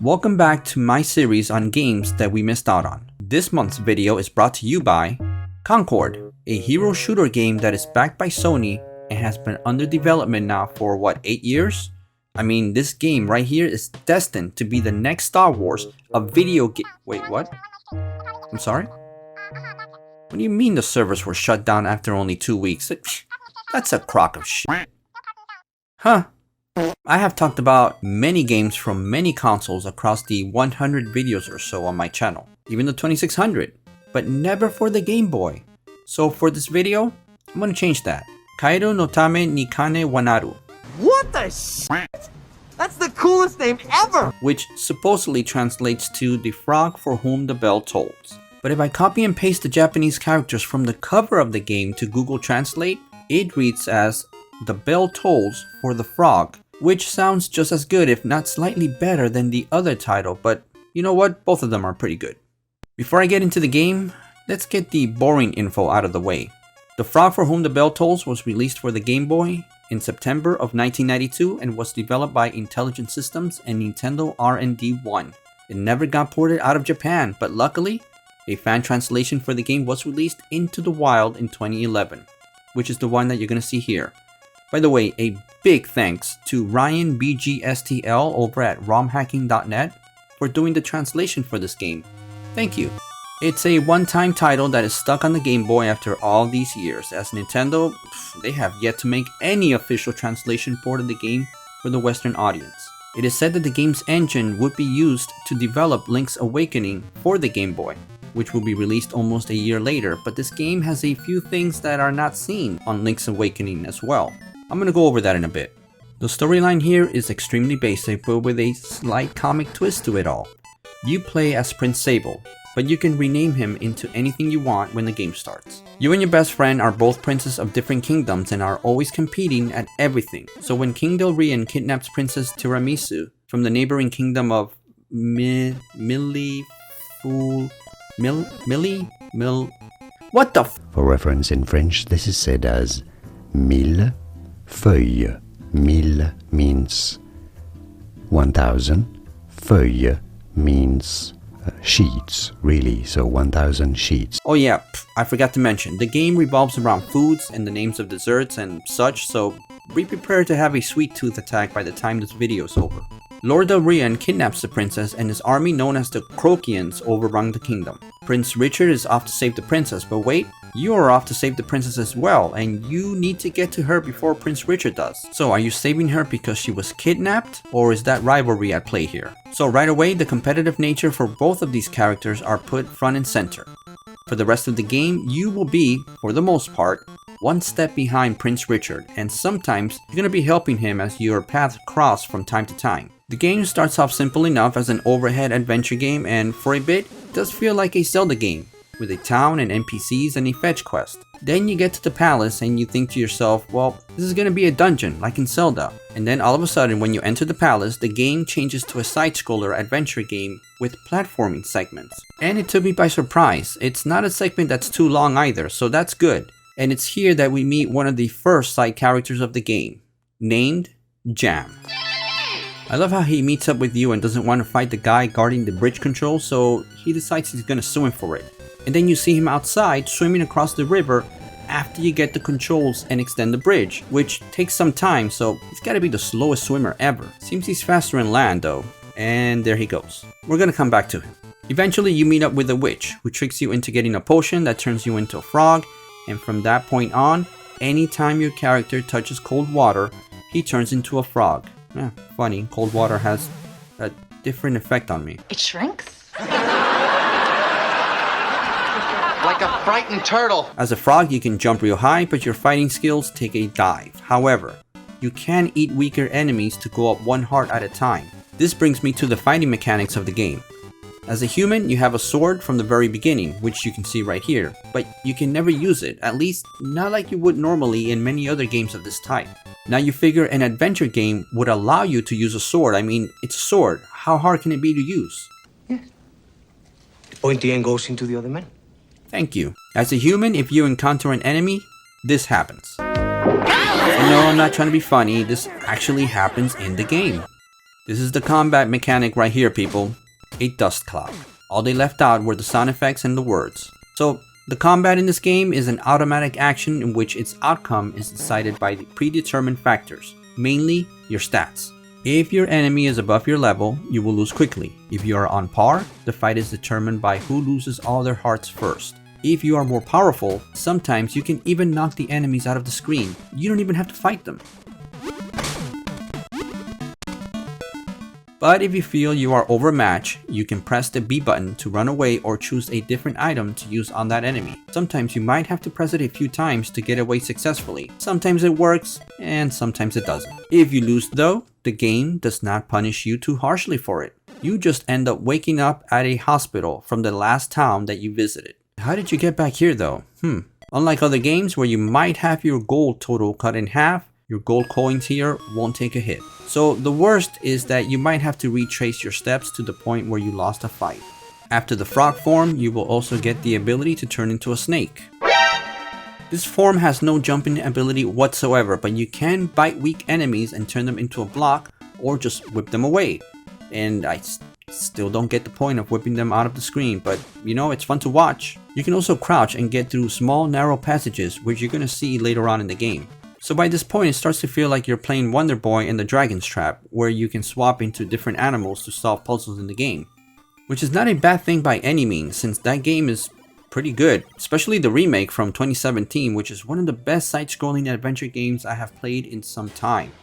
Welcome back to my series on games that we missed out on. This month's video is brought to you by Concord, a hero shooter game that is backed by Sony and has been under development now for 8 years? I mean, this game right here is destined to be the next Star Wars, a video game. Wait, what? I'm sorry? What do you mean the servers were shut down after only 2 weeks? That's a crock of shit. Huh. I have talked about many games from many consoles across the 100 videos or so on my channel, even the 2600, but never for the Game Boy. So for this video, I'm gonna change that. Kaeru no Tame ni Kane wa Naru. What the shit? That's the coolest name ever! Which supposedly translates to the frog for whom the bell tolls. But if I copy and paste the Japanese characters from the cover of the game to Google Translate, it reads as the bell tolls for the frog, which sounds just as good if not slightly better than the other title, but you know what, both of them are pretty good. Before I get into the game, let's get the boring info out of the way. The Frog for Whom the Bell Tolls was released for the Game Boy in September of 1992 and was developed by Intelligent Systems and Nintendo R&D 1. It never got ported out of Japan, but luckily, a fan translation for the game was released into the wild in 2011, which is the one that you're gonna see here. By the way, a big thanks to Ryan BGSTL over at romhacking.net for doing the translation for this game. Thank you. It's a one-time title that is stuck on the Game Boy after all these years, as Nintendo, they have yet to make any official translation port of the game for the Western audience. It is said that the game's engine would be used to develop Link's Awakening for the Game Boy, which will be released almost a year later, but this game has a few things that are not seen on Link's Awakening as well. I'm gonna go over that in a bit. The storyline here is extremely basic, but with a slight comic twist to it all. You play as Prince Sable, but you can rename him into anything you want when the game starts. You and your best friend are both princes of different kingdoms and are always competing at everything. So when King Delrian kidnaps Princess Tiramisu from the neighboring kingdom of what the For reference in French, this is said as mille feuilles. Mille means 1000. Feuille means sheets, really, so 1000 sheets. Oh yeah, I forgot to mention, the game revolves around foods and the names of desserts and such, so be prepared to have a sweet tooth attack by the time this video is over. Lord Delrian kidnaps the princess and his army known as the Crokians overrun the kingdom. Prince Richard is off to save the princess, but wait, you are off to save the princess as well, and you need to get to her before Prince Richard does. So are you saving her because she was kidnapped, or is that rivalry at play here? So right away, the competitive nature for both of these characters are put front and center. For the rest of the game, you will be, for the most part, one step behind Prince Richard, and sometimes you're going to be helping him as your paths cross from time to time. The game starts off simple enough as an overhead adventure game, and for a bit, it does feel like a Zelda game, with a town and NPCs and a fetch quest. Then you get to the palace and you think to yourself, well, this is going to be a dungeon like in Zelda. And then all of a sudden when you enter the palace, the game changes to a side-scroller adventure game with platforming segments. And it took me by surprise. It's not a segment that's too long either, so that's good. And it's here that we meet one of the first side characters of the game, named Jam. I love how he meets up with you and doesn't want to fight the guy guarding the bridge control, so he decides he's going to swim for it. And then you see him outside swimming across the river after you get the controls and extend the bridge, which takes some time, so he's gotta be the slowest swimmer ever. Seems he's faster in land though. And there he goes. We're gonna come back to him. Eventually you meet up with a witch who tricks you into getting a potion that turns you into a frog, and from that point on, anytime your character touches cold water, he turns into a frog. Funny, cold water has a different effect on me. It shrinks? Like a frightened turtle. As a frog, you can jump real high, but your fighting skills take a dive. However, you can eat weaker enemies to go up one heart at a time. This brings me to the fighting mechanics of the game. As a human, you have a sword from the very beginning, which you can see right here, but you can never use it, at least not like you would normally in many other games of this type. Now you figure an adventure game would allow you to use a sword. I mean, it's a sword. How hard can it be to use? Yes. The pointy end goes into the other man. Thank you. As a human, if you encounter an enemy, this happens. And no, I'm not trying to be funny, this actually happens in the game. This is the combat mechanic right here, people. A dust cloud. All they left out were the sound effects and the words. So, the combat in this game is an automatic action in which its outcome is decided by the predetermined factors, mainly your stats. If your enemy is above your level, you will lose quickly. If you are on par, the fight is determined by who loses all their hearts first. If you are more powerful, sometimes you can even knock the enemies out of the screen. You don't even have to fight them. But if you feel you are overmatched, you can press the B button to run away or choose a different item to use on that enemy. Sometimes you might have to press it a few times to get away successfully. Sometimes it works, and sometimes it doesn't. If you lose though, the game does not punish you too harshly for it. You just end up waking up at a hospital from the last town that you visited. How did you get back here though? Unlike other games where you might have your gold total cut in half, your gold coins here won't take a hit. So the worst is that you might have to retrace your steps to the point where you lost a fight. After the frog form, you will also get the ability to turn into a snake. This form has no jumping ability whatsoever, but you can bite weak enemies and turn them into a block or just whip them away. And I still don't get the point of whipping them out of the screen, but you know, it's fun to watch. You can also crouch and get through small narrow passages, which you're gonna see later on in the game. So by this point, it starts to feel like you're playing Wonder Boy and the Dragon's Trap, where you can swap into different animals to solve puzzles in the game. Which is not a bad thing by any means, since that game is pretty good, especially the remake from 2017, which is one of the best side-scrolling adventure games I have played in some time.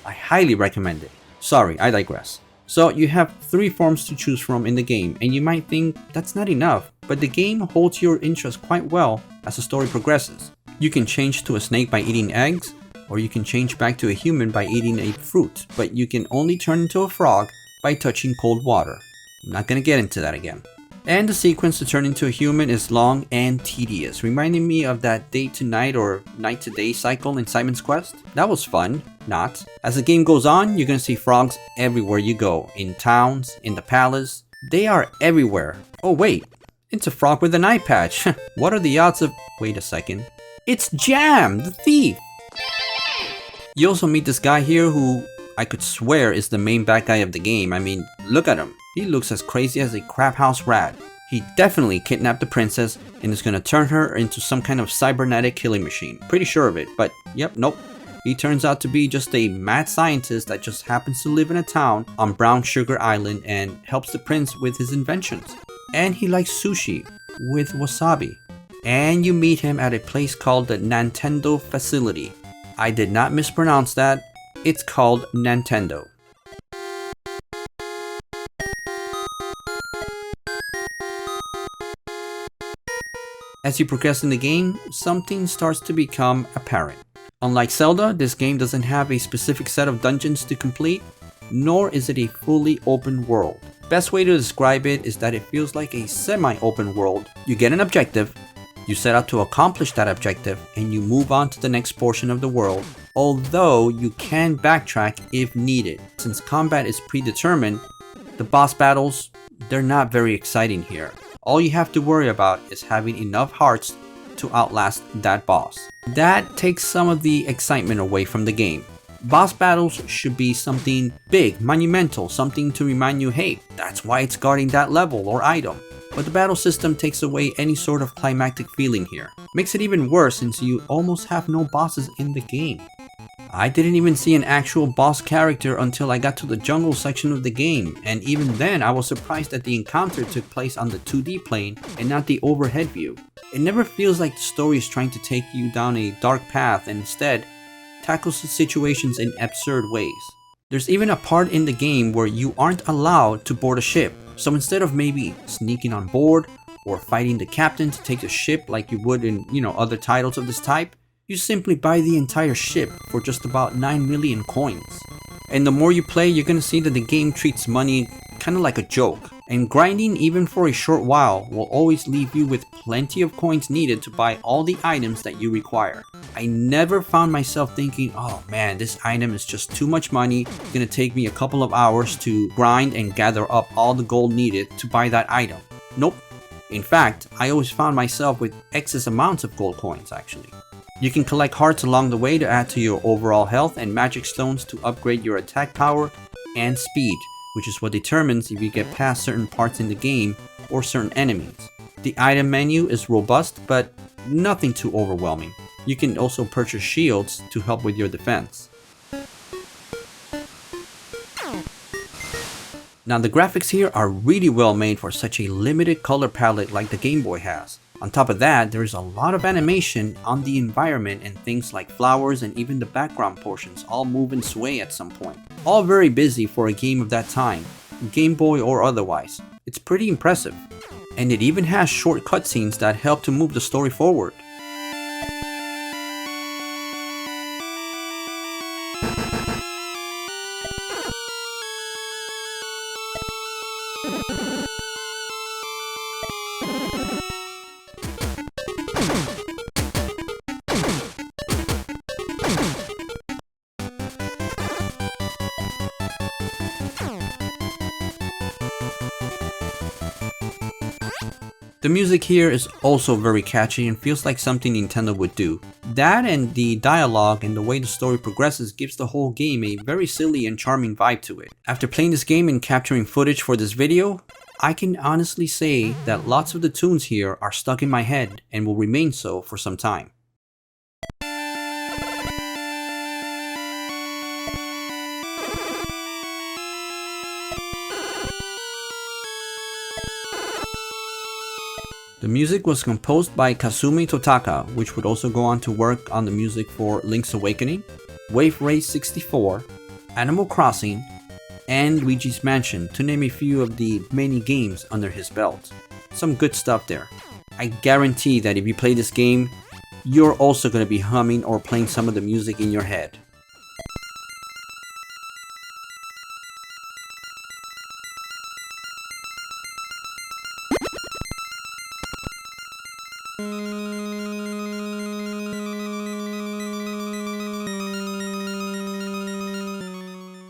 I highly recommend it. Sorry, I digress. So you have 3 forms to choose from in the game, and you might think that's not enough, but the game holds your interest quite well as the story progresses. You can change to a snake by eating eggs, or you can change back to a human by eating a fruit, but you can only turn into a frog by touching cold water. I'm not gonna get into that again. And the sequence to turn into a human is long and tedious, reminding me of that day to night or night to day cycle in Simon's Quest. That was fun, not. As the game goes on, you're gonna see frogs everywhere you go, in towns, in the palace. They are everywhere. Oh wait, it's a frog with an eye patch. What are the odds of... Wait a second. It's Jam, the thief! You also meet this guy here who I could swear is the main bad guy of the game. I mean, look at him. He looks as crazy as a crab house rat. He definitely kidnapped the princess and is gonna turn her into some kind of cybernetic killing machine. Pretty sure of it, but yep, nope. He turns out to be just a mad scientist that just happens to live in a town on Brown Sugar Island and helps the prince with his inventions. And he likes sushi with wasabi. And you meet him at a place called the Nintendo Facility. I did not mispronounce that. It's called Nintendo. As you progress in the game, something starts to become apparent. Unlike Zelda, this game doesn't have a specific set of dungeons to complete, nor is it a fully open world. Best way to describe it is that it feels like a semi-open world. You get an objective, you set out to accomplish that objective, and you move on to the next portion of the world, although you can backtrack if needed. Since combat is predetermined, the boss battles, they're not very exciting here. All you have to worry about is having enough hearts to outlast that boss. That takes some of the excitement away from the game. Boss battles should be something big, monumental, something to remind you, hey, that's why it's guarding that level or item. But the battle system takes away any sort of climactic feeling here. Makes it even worse since you almost have no bosses in the game. I didn't even see an actual boss character until I got to the jungle section of the game, and even then I was surprised that the encounter took place on the 2D plane and not the overhead view. It never feels like the story is trying to take you down a dark path and instead tackles the situations in absurd ways. There's even a part in the game where you aren't allowed to board a ship. So instead of maybe sneaking on board or fighting the captain to take the ship like you would in, other titles of this type, you simply buy the entire ship for just about 9 million coins. And the more you play, you're gonna see that the game treats money kinda like a joke. And grinding even for a short while will always leave you with plenty of coins needed to buy all the items that you require. I never found myself thinking, oh man, this item is just too much money, it's gonna take me a couple of hours to grind and gather up all the gold needed to buy that item. Nope. In fact, I always found myself with excess amounts of gold coins actually. You can collect hearts along the way to add to your overall health and magic stones to upgrade your attack power, and speed, which is what determines if you get past certain parts in the game or certain enemies. The item menu is robust, but nothing too overwhelming. You can also purchase shields to help with your defense. Now the graphics here are really well made for such a limited color palette like the Game Boy has. On top of that, there is a lot of animation on the environment and things like flowers and even the background portions all move and sway at some point. All very busy for a game of that time, Game Boy or otherwise. It's pretty impressive. And it even has short cutscenes that help to move the story forward. The music here is also very catchy and feels like something Nintendo would do. That and the dialogue and the way the story progresses gives the whole game a very silly and charming vibe to it. After playing this game and capturing footage for this video, I can honestly say that lots of the tunes here are stuck in my head and will remain so for some time. The music was composed by Kazumi Totaka, which would also go on to work on the music for Link's Awakening, Wave Race 64, Animal Crossing, and Luigi's Mansion, to name a few of the many games under his belt. Some good stuff there. I guarantee that if you play this game, you're also going to be humming or playing some of the music in your head.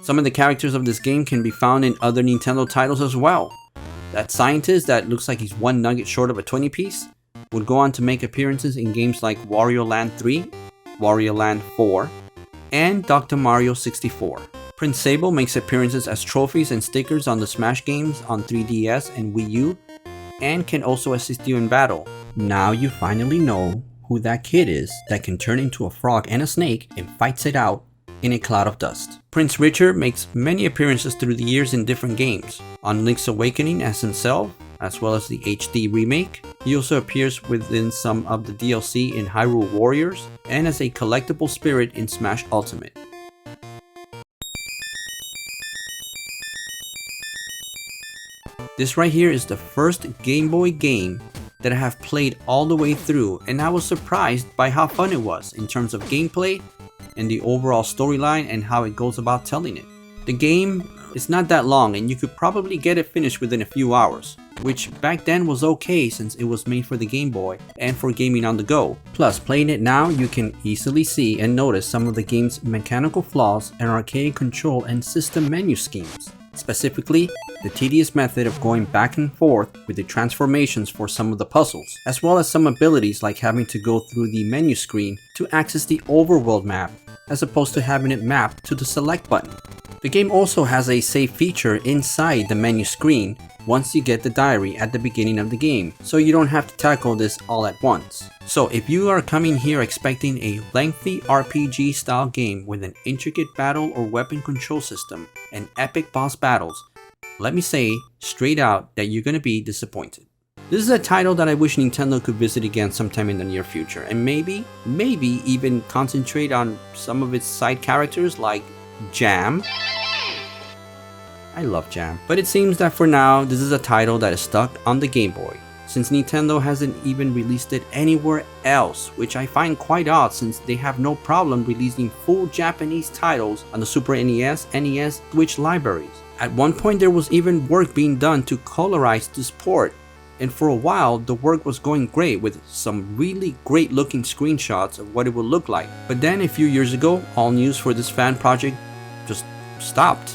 Some of the characters of this game can be found in other Nintendo titles as well. That scientist that looks like he's one nugget short of a 20 piece would go on to make appearances in games like Wario Land 3, Wario Land 4, and Dr. Mario 64. Prince Sable makes appearances as trophies and stickers on the Smash games on 3DS and Wii U, and can also assist you in battle. Now you finally know who that kid is that can turn into a frog and a snake and fights it out in a cloud of dust. Prince Richard makes many appearances through the years in different games. On Link's Awakening as himself, as well as the HD remake. He also appears within some of the DLC in Hyrule Warriors, and as a collectible spirit in Smash Ultimate. This right here is the first Game Boy game that I have played all the way through, and I was surprised by how fun it was in terms of gameplay and the overall storyline and how it goes about telling it. The game is not that long and you could probably get it finished within a few hours, which back then was okay since it was made for the Game Boy and for gaming on the go. Plus, playing it now, you can easily see and notice some of the game's mechanical flaws and arcade control and system menu schemes. Specifically, the tedious method of going back and forth with the transformations for some of the puzzles, as well as some abilities like having to go through the menu screen to access the overworld map, as opposed to having it mapped to the select button. The game also has a save feature inside the menu screen once you get the diary at the beginning of the game, so you don't have to tackle this all at once. So if you are coming here expecting a lengthy RPG style game with an intricate battle or weapon control system and epic boss battles, let me say straight out that you're gonna be disappointed. This is a title that I wish Nintendo could visit again sometime in the near future, and maybe even concentrate on some of its side characters like Jam. I love Jam. But it seems that for now, this is a title that is stuck on the Game Boy, since Nintendo hasn't even released it anywhere else, which I find quite odd since they have no problem releasing full Japanese titles on the Super NES, NES, Switch libraries. At one point there was even work being done to colorize this port, and for a while the work was going great with some really great looking screenshots of what it would look like. But then a few years ago, all news for this fan project just stopped.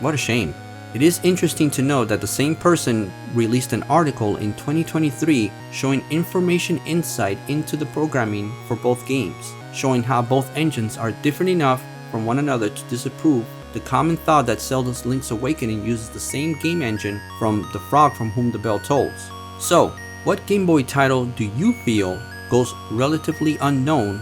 What a shame. It is interesting to note that the same person released an article in 2023 showing information insight into the programming for both games, showing how both engines are different enough from one another to disapprove the common thought that Zelda's Link's Awakening uses the same game engine from the frog from whom the bell tolls. So, what Game Boy title do you feel goes relatively unknown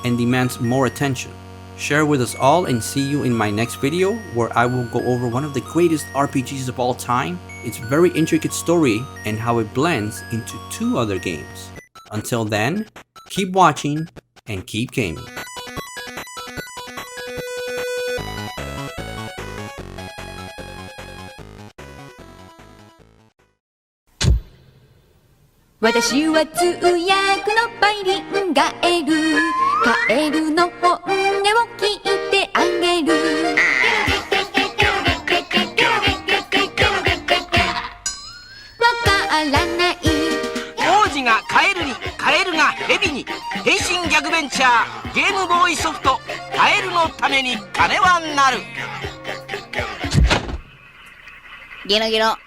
and demands more attention? Share with us all and see you in my next video where I will go over one of the greatest RPGs of all time, its very intricate story, and how it blends into 2 other games. Until then, keep watching and keep gaming. 私は通訳のバイリンガエルカエルの本音を聞いてあげるわからない王子がカエルにカエルがヘビに変身ギャグベンチャーゲームボーイソフトカエルのために金はなるゲロゲロ